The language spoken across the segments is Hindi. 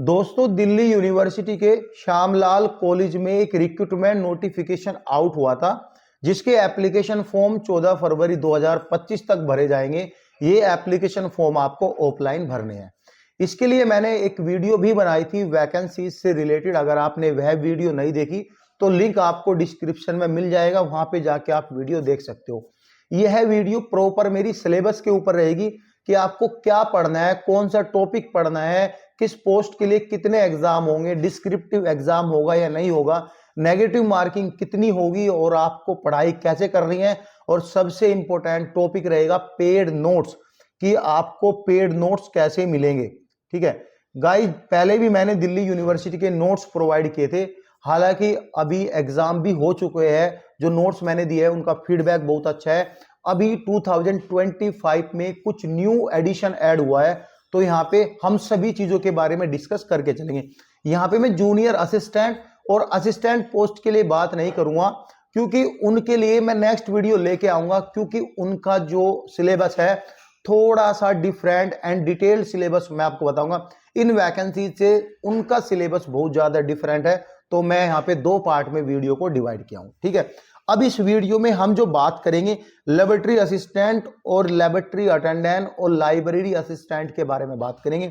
दोस्तों, दिल्ली यूनिवर्सिटी के श्यामलाल कॉलेज में एक रिक्रूटमेंट नोटिफिकेशन आउट हुआ था, जिसके एप्लीकेशन फॉर्म 14 फरवरी 2025 तक भरे जाएंगे। ये एप्लीकेशन फॉर्म आपको ऑफलाइन भरने हैं। इसके लिए मैंने एक वीडियो भी बनाई थी वैकेंसीज से रिलेटेड। अगर आपने वह वीडियो नहीं देखी तो लिंक आपको डिस्क्रिप्शन में मिल जाएगा, वहां पे जाके आप वीडियो देख सकते हो। यह वीडियो प्रॉपर मेरी सिलेबस के ऊपर रहेगी कि आपको क्या पढ़ना है, कौन सा टॉपिक पढ़ना है, किस पोस्ट के लिए कितने एग्जाम होंगे, डिस्क्रिप्टिव एग्जाम होगा या नहीं होगा, नेगेटिव मार्किंग कितनी होगी और आपको पढ़ाई कैसे करनी है। और सबसे इंपॉर्टेंट टॉपिक रहेगा पेड नोट्स, कि आपको पेड नोट्स कैसे मिलेंगे। ठीक है गाइस, पहले भी मैंने दिल्ली यूनिवर्सिटी के नोट्स प्रोवाइड किए थे, हालांकि अभी एग्जाम भी हो चुके हैं। जो नोट्स मैंने दिए हैं उनका फीडबैक बहुत अच्छा है। अभी 2025 में कुछ न्यू एडिशन ऐड हुआ है, तो यहाँ पे हम सभी चीजों के बारे में डिस्कस करके चलेंगे। यहाँ पे मैं जूनियर असिस्टेंट और असिस्टेंट पोस्ट के लिए बात नहीं करूंगा, क्योंकि उनके लिए मैं नेक्स्ट वीडियो लेके आऊंगा, क्योंकि उनका जो सिलेबस है थोड़ा सा डिफरेंट एंड डिटेल्ड सिलेबस मैं आपको बताऊंगा। इन वैकेंसी से उनका सिलेबस बहुत ज्यादा डिफरेंट है, तो मैं यहाँ पे दो पार्ट में वीडियो को डिवाइड किया हूं। ठीक है, अब इस वीडियो में हम जो बात करेंगे लेबोरेटरी असिस्टेंट और लेबोरेटरी अटेंडेंट और लाइब्रेरी असिस्टेंट के बारे में बात करेंगे।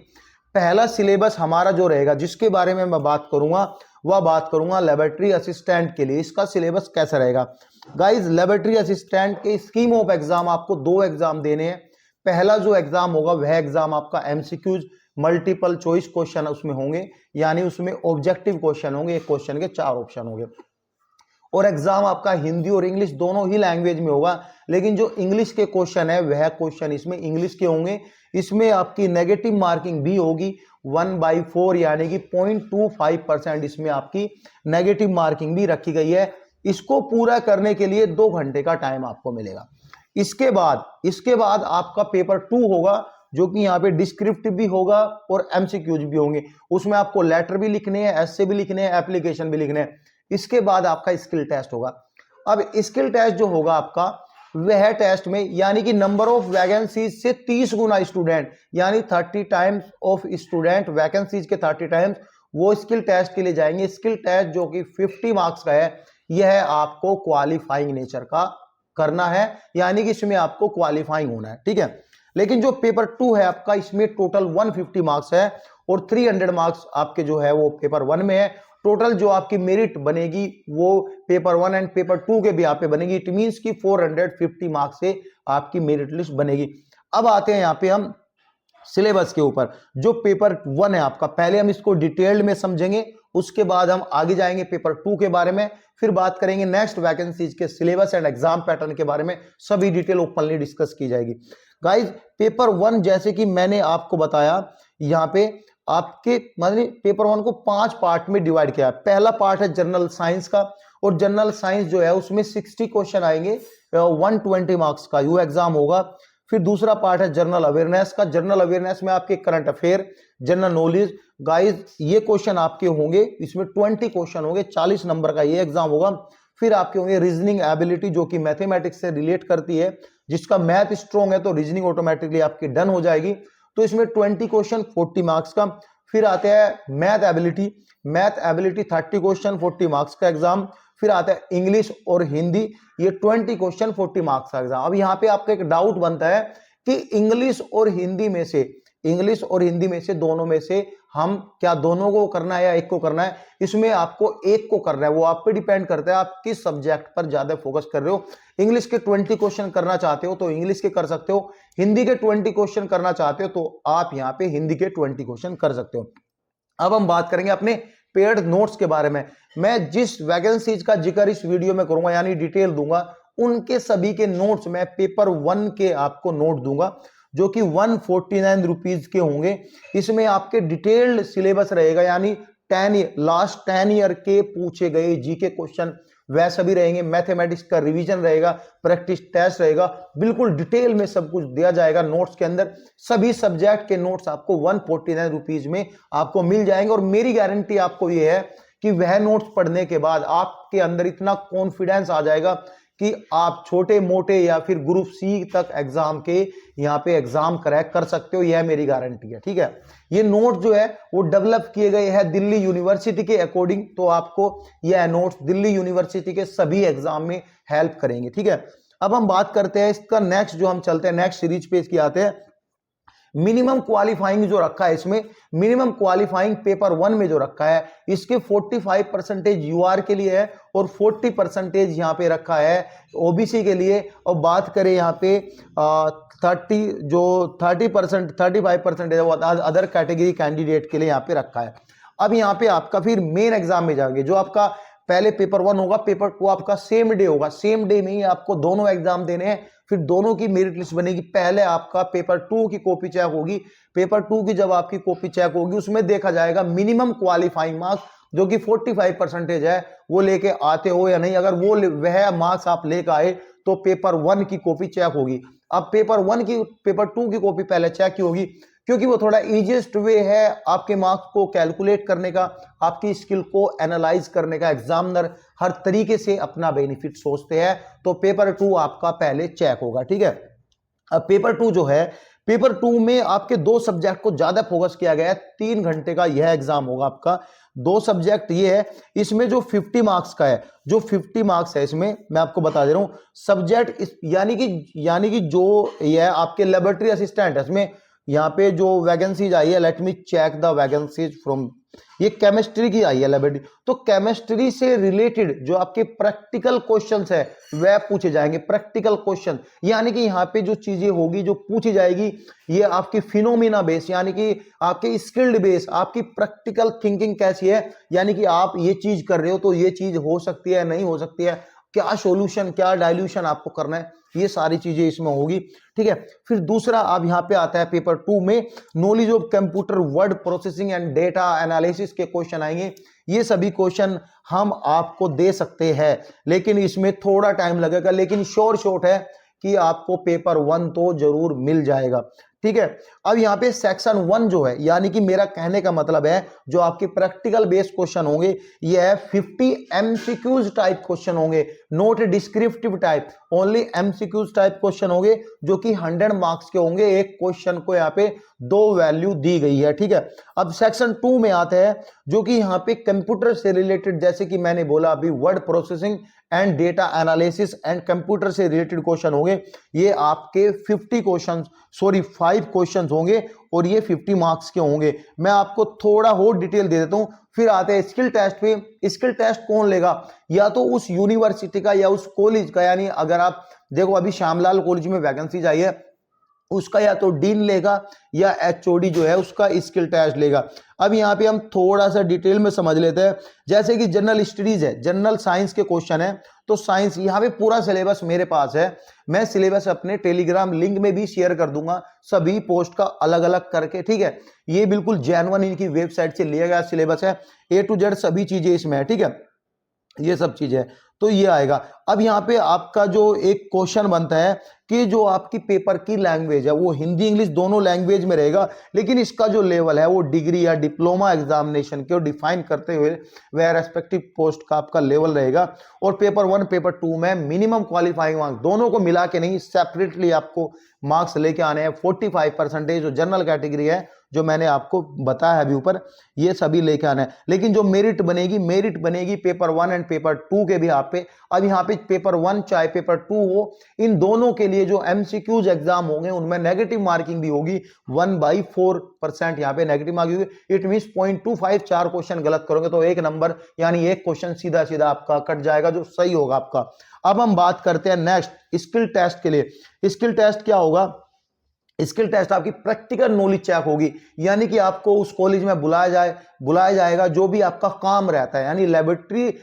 पहला सिलेबस हमारा जो रहेगा, जिसके बारे में मैं बात करूंगा, वह बात करूंगा लेबोरेटरी असिस्टेंट के लिए। इसका सिलेबस कैसा रहेगा गाइस? लेबोरेटरी असिस्टेंट के स्कीम ऑफ एग्जाम आपको दो एग्जाम देने हैं। पहला जो एग्जाम होगा वह एग्जाम आपका एमसीक्यूज मल्टीपल चॉइस क्वेश्चन उसमें होंगे, यानी उसमें ऑब्जेक्टिव क्वेश्चन होंगे, एक क्वेश्चन के 4 ऑप्शन होंगे। और एग्जाम आपका हिंदी और इंग्लिश दोनों ही लैंग्वेज में होगा, लेकिन जो इंग्लिश के क्वेश्चन है वह क्वेश्चन इसमें इंग्लिश के होंगे। इसमें आपकी नेगेटिव मार्किंग भी होगी 1/4, यानी कि 0.25% इसमें आपकी नेगेटिव मार्किंग भी रखी गई है। इसको पूरा करने के लिए 2 घंटे का टाइम आपको मिलेगा। इसके बाद आपका पेपर 2 होगा, जो कि यहाँ पे डिस्क्रिप्टिव भी होगा और एमसीक्यूज भी होंगे। उसमें आपको लेटर भी लिखने हैं, एस्से भी लिखने हैं, एप्लीकेशन भी लिखने हैं। इसके बाद आपका स्किल टेस्ट होगा। अब स्किल टेस्ट जो होगा आपका, वह टेस्ट में यानी कि नंबर ऑफ वैकेंसीज से 30 गुना स्टूडेंट, यानी 30 टाइम्स ऑफ स्टूडेंट वैकेंसीज के 30 टाइम्स वो स्किल टेस्ट के लिए जाएंगे। स्किल टेस्ट जो कि 50 मार्क्स का है, यह आपको क्वालिफाइंग नेचर का करना है, यानी कि इसमें आपको क्वालिफाइंग होना है। ठीक है, लेकिन जो पेपर 2 है आपका, इसमें टोटल 150 मार्क्स है और 300 मार्क्स आपके जो है वो पेपर 1 में है। टोटल जो आपकी मेरिट बनेगी वो पेपर 1 एंड पेपर 2 के भी आप पे बनेगी। इट मींस की 450 मार्क्स से आपकी मेरिट लिस्ट बनेगी। अब आते हैं यहाँ पे हम सिलेबस के ऊपर। जो पेपर 1 है आपका, पहले हम इसको डिटेल्ड में समझेंगे, उसके बाद हम आगे जाएंगे पेपर 2 के बारे में, फिर बात करेंगे नेक्स्ट वैकेंसीज के सिलेबस एंड एग्जाम पैटर्न के बारे में। सभी डिटेल ओपनली डिस्कस की जाएगी। गाइज, पेपर 1 जैसे कि मैंने आपको बताया, यहाँ पे आपके मतलब पेपर 1 को 5 पार्ट में डिवाइड किया है। पहला पार्ट है जनरल साइंस का, और जनरल साइंस जो है उसमें 60 क्वेश्चन आएंगे, 120 मार्क्स का यू एग्जाम होगा। फिर दूसरा पार्ट है जनरल अवेयरनेस का। जनरल अवेयरनेस में आपके current affair, general knowledge, guys ये क्वेश्चन आपके होंगे। इसमें 20 क्वेश्चन होंगे, 40 नंबर का ये एग्जाम होगा। फिर आपके होंगे रीजनिंग एबिलिटी, जो कि मैथमेटिक्स से रिलेट करती है। जिसका मैथ स्ट्रॉन्ग है तो रीजनिंग ऑटोमेटिकली आपकी डन हो जाएगी, तो इसमें 20 क्वेश्चन 40 मार्क्स का। फिर आते हैं मैथ एबिलिटी 30 क्वेश्चन 40 मार्क्स का एग्जाम। फिर आता है इंग्लिश और हिंदी, ये 20 क्वेश्चन 40 मार्क्स का एग्जाम। अब यहाँ पे आपका एक डाउट बनता है कि इंग्लिश और हिंदी में से दोनों में से हम क्या दोनों को करना है या एक को करना है? इसमें आपको एक को करना है, वो आप पे डिपेंड करता है आप किस सब्जेक्ट पर ज्यादा फोकस कर रहे हो। इंग्लिश के 20 क्वेश्चन करना चाहते हो तो इंग्लिश के कर सकते हो, हिंदी के 20 क्वेश्चन करना चाहते हो तो आप यहाँ पे हिंदी के 20 क्वेश्चन कर सकते हो। अब हम बात करेंगे अपने पेड नोट्स के बारे में। मैं जिस वैकेंसीज का जिक्र इस वीडियो में करूंगा, यानी डिटेल दूंगा, उनके सभी के नोट्स मैं पेपर 1 के आपको नोट दूंगा, जो कि 149 रुपीज के होंगे। इसमें आपके डिटेल्ड सिलेबस रहेगा, यानी लास्ट 10 ईयर के पूछे गए जीके क्वेश्चन वैसा भी रहेंगे। मैथमेटिक्स का रिवीजन रहेगा, प्रैक्टिस टेस्ट रहेगा, बिल्कुल डिटेल में सब कुछ दिया जाएगा नोट्स के अंदर। सभी सब्जेक्ट के नोट्स आपको 149 रुपीज में आपको मिल जाएंगे। और मेरी गारंटी आपको यह है कि वह नोट्स पढ़ने के बाद आपके अंदर इतना कॉन्फिडेंस आ जाएगा कि आप छोटे मोटे या फिर ग्रुप सी तक एग्जाम के यहाँ पे एग्जाम क्रैक कर सकते हो, यह मेरी गारंटी है। ठीक है, ये नोट जो है वो डेवलप किए गए हैं दिल्ली यूनिवर्सिटी के अकॉर्डिंग, तो आपको यह नोट्स दिल्ली यूनिवर्सिटी के सभी एग्जाम में हेल्प करेंगे। ठीक है, अब हम बात करते हैं इसका नेक्स्ट, जो हम चलते हैं नेक्स्ट सीरीज पे इसकी आते हैं। मिनिमम क्वालिफाइंग जो रखा है इसमें, मिनिमम क्वालिफाइंग पेपर 1 में जो रखा है इसके 45% यूआर के लिए है और 40% यहाँ पे रखा है ओबीसी के लिए। और बात करें यहाँ पे 35% है वो अदर कैटेगरी कैंडिडेट के लिए यहाँ पे रखा है। अब यहाँ पे आपका फिर मेन एग्जाम में जाओगे, जो आपका पहले पेपर 1 होगा, पेपर 2 आपका सेम डे होगा, सेम डे में ही आपको दोनों एग्जाम देने हैं, फिर दोनों की मेरिट लिस्ट बनेगी। पहले आपका पेपर 2 की कॉपी चेक होगी, पेपर 2 की जब आपकी कॉपी चेक होगी उसमें देखा जाएगा मिनिमम क्वालिफाइंग मार्क्स जो कि 45% है वो लेके आते हो या नहीं। अगर वो वह मार्क्स आप लेकर आए तो पेपर 1 की कॉपी चेक होगी। अब पेपर 2 की कॉपी पहले चेक की होगी क्योंकि वो थोड़ा इजीएस्ट वे है आपके मार्क्स को कैलकुलेट करने का, आपकी स्किल को एनालाइज करने का। एग्जामिनर हर तरीके से अपना बेनिफिट सोचते हैं, तो पेपर 2 आपका पहले चेक होगा। ठीक है, अब पेपर 2 जो है, पेपर 2 में आपके 2 सब्जेक्ट को ज्यादा फोकस किया गया है। 3 घंटे का यह एग्जाम होगा आपका। 2 सब्जेक्ट ये है, इसमें जो 50 मार्क्स का है, जो 50 मार्क्स है इसमें मैं आपको बता दे रहा हूं सब्जेक्ट यानी कि जो यह आपके लेबोरेटरी असिस्टेंट है, इसमें यहाँ पे जो वैकेंसीज आई है, let me check the vacancies from, ये केमिस्ट्री की आई है लेबोरेटरी। तो केमिस्ट्री से रिलेटेड जो आपके प्रैक्टिकल क्वेश्चंस है वह पूछे जाएंगे। प्रैक्टिकल क्वेश्चन यानी कि यहाँ पे जो चीजें होगी जो पूछी जाएगी ये आपकी फिनोमिना बेस, यानी कि आपके स्किल्ड बेस, आपकी प्रैक्टिकल थिंकिंग कैसी है, यानी कि आप ये चीज कर रहे हो तो ये चीज हो सकती है नहीं हो सकती है, क्या सॉल्यूशन क्या डाइल्यूशन आपको करना है, ये सारी चीजें इसमें होगी। ठीक है, फिर दूसरा अब यहाँ पे आता है पेपर 2 में knowledge of computer word processing and data analysis के क्वेश्चन आएंगे। ये सभी क्वेश्चन हम आपको दे सकते हैं, लेकिन इसमें थोड़ा टाइम लगेगा, लेकिन श्योर शॉट है कि आपको पेपर 1 तो जरूर मिल जाएगा। ठीक है, अब यहाँ पे सेक्शन 1 जो है, यानी कि मेरा कहने का मतलब है जो आपके प्रैक्टिकल बेस्ड क्वेश्चन होंगे ये 50 एमसीक्यूज टाइप क्वेश्चन होंगे, note descriptive type, only MCQs type question होंगे जो कि 100 मार्क्स के होंगे। एक क्वेश्चन को यहाँ पे 2 वैल्यू दी गई है। ठीक है, अब सेक्शन 2 में आते हैं जो कि यहाँ पे कंप्यूटर से रिलेटेड, जैसे कि मैंने बोला अभी word processing and data analysis and computer से रिलेटेड क्वेश्चन होंगे। ये आपके 5 क्वेश्चंस होंगे और ये 50 मार्क्स के होंगे। मैं आपको थोड़ा और डिटेल दे देता हूं, फिर आते हैं स्किल टेस्ट पे। स्किल टेस्ट कौन लेगा, या तो उस यूनिवर्सिटी का या उस कॉलेज का, यानी अगर आप देखो अभी श्यामलाल कॉलेज में वैकेंसी आई है उसका या तो डीन लेगा या एचओडी जो है उसका स्किल टेस्ट लेगा। अब यहाँ पे हम थोड़ा सा डिटेल में समझ लेते हैं, जैसे कि जनरल स्टडीज है, जनरल साइंस के क्वेश्चन है, तो साइंस यहाँ पे पूरा सिलेबस मेरे पास है, मैं सिलेबस अपने टेलीग्राम लिंक में भी शेयर कर दूंगा सभी पोस्ट का अलग अलग करके। ठीक है, ये बिल्कुल जेन्युइन इनकी वेबसाइट से लिया गया सिलेबस है, A to Z सभी चीजें इसमें है। ठीक है, ये सब चीजें तो ये आएगा। अब यहाँ पे आपका जो एक क्वेश्चन बनता है कि जो आपकी पेपर की लैंग्वेज है वो हिंदी इंग्लिश दोनों लैंग्वेज में रहेगा, लेकिन इसका जो लेवल है वो डिग्री या डिप्लोमा एग्जामिनेशन के डिफाइन करते हुए वह रेस्पेक्टिव पोस्ट का आपका लेवल रहेगा। और पेपर 1 पेपर 2 में मिनिमम क्वालिफाइंग मार्क्स दोनों को मिला के नहीं, सेपरेटली आपको मार्क्स लेके आने हैं। 45% जो जनरल कैटेगरी है जो मैंने आपको बताया अभी ऊपर, ये सभी लेके आना है। लेकिन जो मेरिट बनेगी पेपर 1 एंड पेपर 2 के भी आप पे। अब यहाँ पे पेपर 1 चाहे पेपर 2 हो, इन दोनों के लिए जो एमसीक्यूज एग्जाम होंगे उनमें नेगेटिव मार्किंग भी होगी। 1/4% यहाँ पे नेगेटिव मार्किंग होगी। इट मींस 0.25 4 क्वेश्चन गलत करोगे तो 1 नंबर, यानी एक क्वेश्चन सीधा सीधा आपका कट जाएगा जो सही होगा आपका। अब हम बात करते हैं नेक्स्ट स्किल टेस्ट के लिए। स्किल टेस्ट क्या होगा, स्किल टेस्ट आपकी प्रैक्टिकल नॉलेज चेक होगी, यानी कि आपको उस कॉलेज में बुलाया जाएगा जो भी आपका काम रहता है, यानी लेबोरेटरी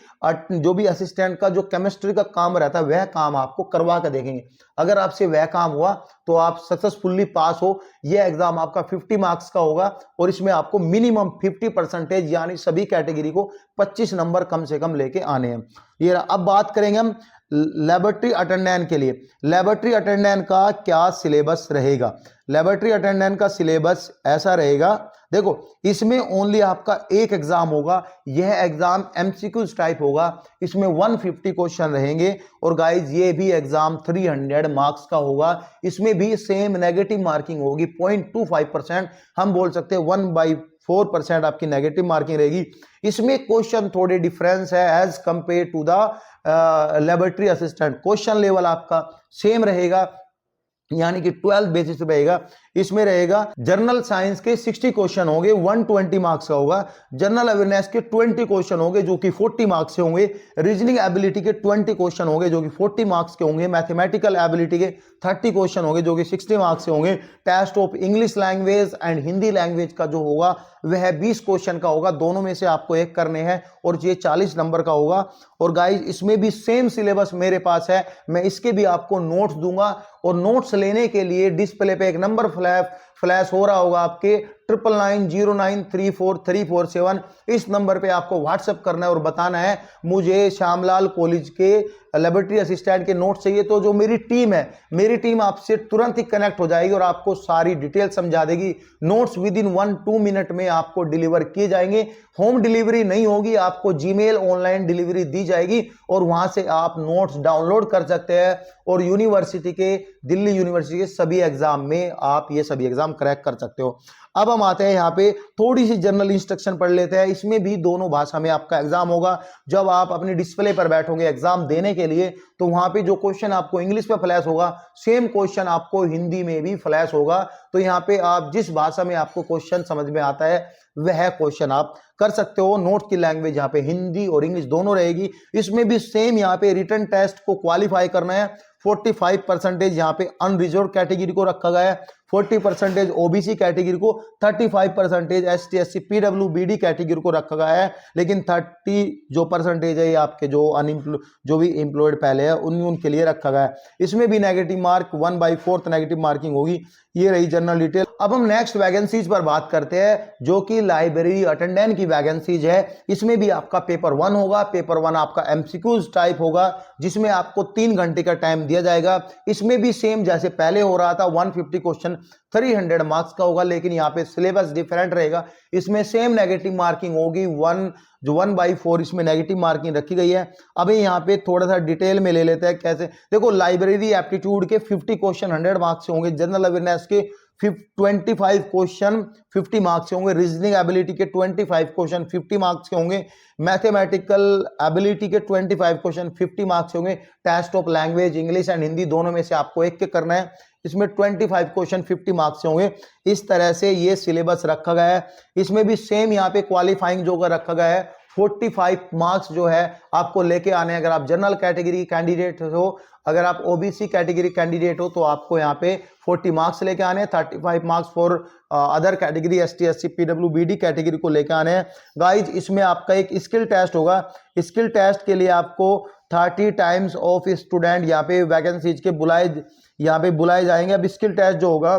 जो भी असिस्टेंट का जो केमिस्ट्री का काम रहता है वह काम आपको करवा कर देखेंगे। अगर आपसे वह काम हुआ तो आप सक्सेसफुल्ली पास हो। यह एग्जाम आपका 50 मार्क्स का होगा और इसमें आपको मिनिमम 50% यानी सभी कैटेगरी को 25 नंबर कम से कम लेके आने हैं। ये अब बात करेंगे हम लेबोरेटरी अटेंडेंट के लिए लेबोरेटरी अटेंडेंट का क्या सिलेबस रहेगा। लेबोरेटरी अटेंडेंट का सिलेबस ऐसा रहेगा, देखो इसमें ओनली आपका एक एग्जाम होगा, यह एग्जाम एमसीक्यूज टाइप होगा, इसमें 150 क्वेश्चन रहेंगे और गाइज ये भी एग्जाम 300 मार्क्स का होगा। इसमें भी सेम नेगेटिव मार्किंग होगी 0.25%, हम बोल सकते हैं 1/4% आपकी नेगेटिव मार्किंग रहेगी। इसमें क्वेश्चन थोड़े डिफरेंस है as compared to the laboratory assistant. Question level आपका सेम रहेगा, यानी कि 12 बेसिस पे रहेगा। इसमें रहेगा जनरल साइंस के 60 क्वेश्चन होंगे, 120 मार्क्स का होगा। जनरल अवेयरनेस के 20 क्वेश्चन होंगे जो कि 40 मार्क्स से होंगे। रीजनिंग एबिलिटी के 20 क्वेश्चन होंगे जो कि 40 मार्क्स के होंगे। मैथमेटिकल एबिलिटी के 30 क्वेश्चन होंगे जो कि 60 मार्क्स से होंगे। Test of English language and Hindi language का जो होगा वह 20 क्वेश्चन का होगा, दोनों में से आपको एक करने हैं और ये 40 नंबर का होगा। और गाइज इसमें भी सेम सिलेबस मेरे पास है, मैं इसके भी आपको नोट्स दूंगा और नोट्स लेने के लिए डिस्प्ले पे एक नंबर फ्लैश हो रहा होगा आपके 9990934347। इस नंबर पे आपको व्हाट्सएप करना है और बताना है मुझे श्यामलाल कॉलेज के लेबोरेटरी असिस्टेंट के नोट चाहिए। तो जो मेरी टीम है, मेरी टीम आपसे तुरंत ही कनेक्ट हो जाएगी और आपको सारी डिटेल समझा देगी। नोट्स विद इन 1-2 मिनट में आपको डिलीवर किए जाएंगे। होम डिलीवरी नहीं होगी, आपको जीमेल ऑनलाइन डिलीवरी दी जाएगी और वहां से आप नोट्स डाउनलोड कर सकते हैं और यूनिवर्सिटी के, दिल्ली यूनिवर्सिटी के सभी एग्जाम में आप ये सभी एग्जाम क्रैक कर सकते हो। अब हम आते हैं यहाँ पे थोड़ी सी जनरल इंस्ट्रक्शन पढ़ लेते हैं। इसमें भी दोनों भाषा में आपका एग्जाम होगा। जब आप अपनी डिस्प्ले पर बैठोगे एग्जाम देने के लिए तो वहां पे जो क्वेश्चन आपको इंग्लिश पे फ्लैश होगा सेम क्वेश्चन आपको हिंदी में भी फ्लैश होगा। तो यहाँ पे आप जिस भाषा में आपको क्वेश्चन समझ में आता है वह क्वेश्चन आप कर सकते हो। नोट की लैंग्वेज यहाँ पे हिंदी और इंग्लिश दोनों रहेगी। इसमें भी सेम यहाँ पे रिटन टेस्ट को क्वालिफाई करना है। 45% यहाँ पे अनरिजर्व कैटेगरी को रखा गया है, 40% ओबीसी कैटेगरी को, 35% एसटी एससी पीडब्ल्यूबीडी कैटेगरी को रखा गया है। लेकिन 30 जो परसेंटेज है ये आपके जो भी एम्प्लॉयड पहले है उनके लिए रखा गया है। इसमें भी नेगेटिव मार्क 1/4 नेगेटिव मार्किंग होगी। ये रही जनरल डिटेल। अब हम नेक्स्ट वैकेंसीज पर बात करते हैं जो कि लाइब्रेरी अटेंडेंट की वैकेंसीज है। इसमें भी आपका पेपर 1 होगा। पेपर 1 आपका एमसीक्यूज टाइप होगा जिसमें आपको 3 घंटे का टाइम दिया जाएगा। इसमें भी सेम जैसे पहले हो रहा था 150 क्वेश्चन 300 मार्क्स का होगा, लेकिन यहाँ पे सिलेबस डिफरेंट रहेगा। इसमें सेम नेगेटिव मार्किंग होगी, 1/4 इसमें नेगेटिव मार्किंग रखी गई है। अभी यहाँ पे थोड़ा सा डिटेल में ले लेते हैं कैसे। देखो लाइब्रेरी एप्टीट्यूड के 50 क्वेश्चन 100 मार्क्स से होंगे। जनरल अवेयरनेस के 25 क्वेश्चन 50 मार्क्स से होंगे। रीजनिंग एबिलिटी के 25 क्वेश्चन 50 मार्क्स के होंगे। मैथमेटिकल एबिलिटी के 25 क्वेश्चन 50 मार्क्स से होंगे। Test of language English and Hindi दोनों में से आपको एक के करना है। इसमें 25 क्वेश्चन 50 मार्क्स से होंगे। इस तरह से ये सिलेबस रखा गया है। इसमें भी सेम यहाँ पे क्वालिफाइंग जो रखा गया है 45 मार्क्स जो है आपको लेके आने हैं। अगर आप जनरल कैटेगरी कैंडिडेट हो, अगर आप ओबीसी कैटेगरी कैंडिडेट हो तो आपको यहाँ पे 40 मार्क्स लेके आने हैं। 35 marks for other category ST SC PWBD category को लेके आने हैं। गाइज इसमें आपका एक स्किल टेस्ट होगा। स्किल टेस्ट के लिए आपको 30 टाइम्स ऑफ स्टूडेंट यहाँ पे वैकेंसीज के बुलाए जाएंगे। अब स्किल टेस्ट जो होगा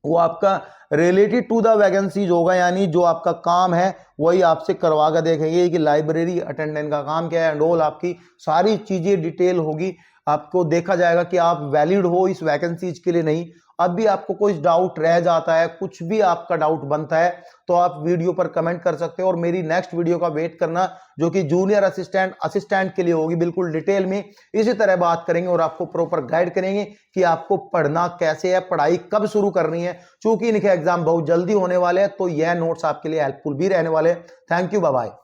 वो आपका रिलेटेड टू द वैकेंसीज होगा, यानी जो आपका काम है वही आपसे करवा कर देखेंगे कि लाइब्रेरी अटेंडेंट का काम क्या है एंड ऑल आपकी सारी चीजें डिटेल होगी। आपको देखा जाएगा कि आप वैलिड हो इस वैकेंसीज के लिए नहीं। अब भी आपको कोई डाउट रह जाता है, कुछ भी आपका डाउट बनता है तो आप वीडियो पर कमेंट कर सकते हो और मेरी नेक्स्ट वीडियो का वेट करना जो कि जूनियर असिस्टेंट के लिए होगी। बिल्कुल डिटेल में इसी तरह बात करेंगे और आपको प्रॉपर गाइड करेंगे कि आपको पढ़ना कैसे है, पढ़ाई कब शुरू करनी है। चूंकि इनके एग्जाम बहुत जल्दी होने वाले हैं तो यह नोट्स आपके लिए हेल्पफुल भी रहने वाले हैं। Thank you, bye bye.